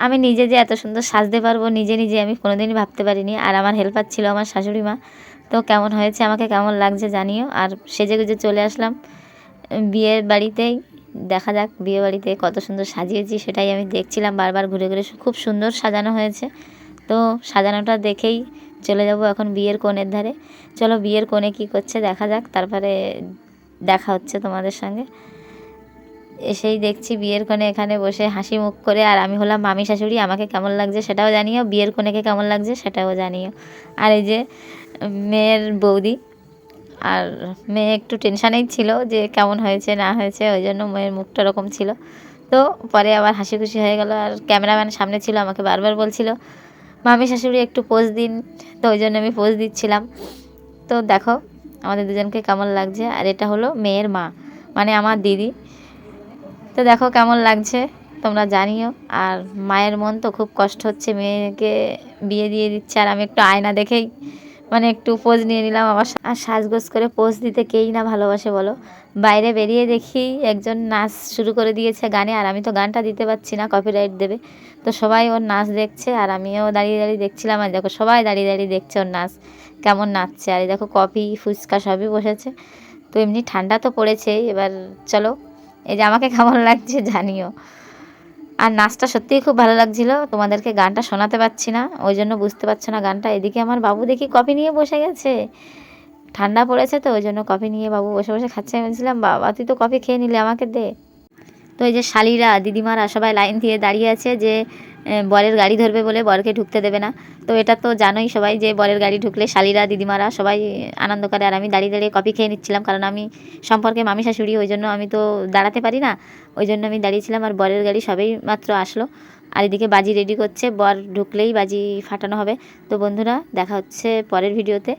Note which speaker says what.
Speaker 1: আমি নিজে যে এত সুন্দর সাজতে পারবো নিজে নিজে আমি কোনোদিনই ভাবতে পারিনি। আর আমার হেল্পার ছিল আমার শাশুড়ি মা। তো কেমন হয়েছে, আমাকে কেমন লাগছে জানিও। আর সেজেগুজে চলে আসলাম বিয়ের বাড়িতেই। দেখা যাক বিয়ে বাড়িতে কত সুন্দর সাজিয়েছি, সেটাই আমি দেখছিলাম বারবার ঘুরে ঘুরে। খুব সুন্দর সাজানো হয়েছে। তো সাজানোটা দেখেই চলে যাব এখন বিয়ের কোণের ধারে। চলো বিয়ের কোণে কী করছে দেখা যাক, তারপরে দেখা হচ্ছে তোমাদের সঙ্গে। এসেই দেখছি বিয়ের কোণে এখানে বসে হাসি মুখ করে, আর আমি হলাম মামি শাশুড়ি। আমাকে কেমন লাগছে সেটাও জানিও, বিয়ের কোণেকে কেমন লাগছে সেটাও জানিও। আর এই যে মেয়ের বৌদি, আর মেয়ে একটু টেনশানেই ছিল যে কেমন হয়েছে না হয়েছে, ওই জন্য মেয়ের মুখটা ওরকম ছিল। তো পরে আবার হাসি খুশি হয়ে গেল। আর ক্যামেরাম্যান সামনে ছিল, আমাকে বারবার বলছিল মামি শাশুড়ি একটু পোজ দিন, তো ওই জন্য আমি পোজ দিচ্ছিলাম। তো দেখো আমাদের দুজনকে কেমন লাগছে। আর এটা হলো মেয়ের মা, মানে আমার দিদি। তো দেখো কেমন লাগছে তোমরা জানিও। আর মায়ের মন তো খুব কষ্ট হচ্ছে, মেয়েকে বিয়ে দিয়ে দিচ্ছে, আর আমি একটু আয়না দেখেই মানে একটু পোজ নিয়ে নিলাম। আবার আর সাজগোজ করে পোজ দিতে কেই না ভালোবাসে বলো। বাইরে বেরিয়ে দেখি একজন নাচ শুরু করে দিয়েছে গানে, আর আমি তো গানটা দিতে পারছি না, কপিরাইট দেবে। তো সবাই ওর নাচ দেখছে, আর আমিও দাঁড়িয়ে দাঁড়িয়ে দেখছিলাম। আর দেখো সবাই দাঁড়িয়ে দাঁড়িয়ে দেখছে ওর নাচ কেমন নাচছে। আর এই দেখো কফি ফুচকা সবই বসেছে। তো এমনি ঠান্ডা তো পড়েছেই। এবার চলো এই যে আমাকে কেমন লাগছে জানিও। আর নাচটা সত্যিই খুব ভালো লাগছিল। তোমাদেরকে গানটা শোনাতে পারছি না, ওই জন্য বুঝতে পারছো না গানটা। এদিকে আমার বাবু দেখি কফি নিয়ে বসে গেছে, ঠান্ডা পড়েছে তো ওই জন্য কফি নিয়ে বাবু বসে বসে খাচ্ছে। আমি বলছিলাম বাবা তুই তো কফি খেয়ে নিলে, আমাকে দে। তো এই যে শালিরা দিদিমারা সবাই লাইন দিয়ে দাঁড়িয়ে আছে যে বরের গাড়ি ধরবে বলে বরকে ঢুকতে দেবে না। তো এটা তো জানোই সবাই যে বরের গাড়ি ঢুকলে শালিরা দিদিমারা সবাই আনন্দ করে। আর আমি দাঁড়িয়ে দাঁড়িয়ে কফি খেয়ে নিচ্ছিলাম, কারণ আমি সম্পর্কে মামি শাশুড়ি, ওই জন্য আমি তো দাঁড়াতে পারি না, ওই জন্য আমি দাঁড়িয়েছিলাম। আর বরের গাড়ি সবেই মাত্র আসলো, আর এদিকে বাজি রেডি করছে, বর ঢুকলেই বাজি ফাটানো হবে। তো বন্ধুরা দেখা হচ্ছে পরের ভিডিওতে।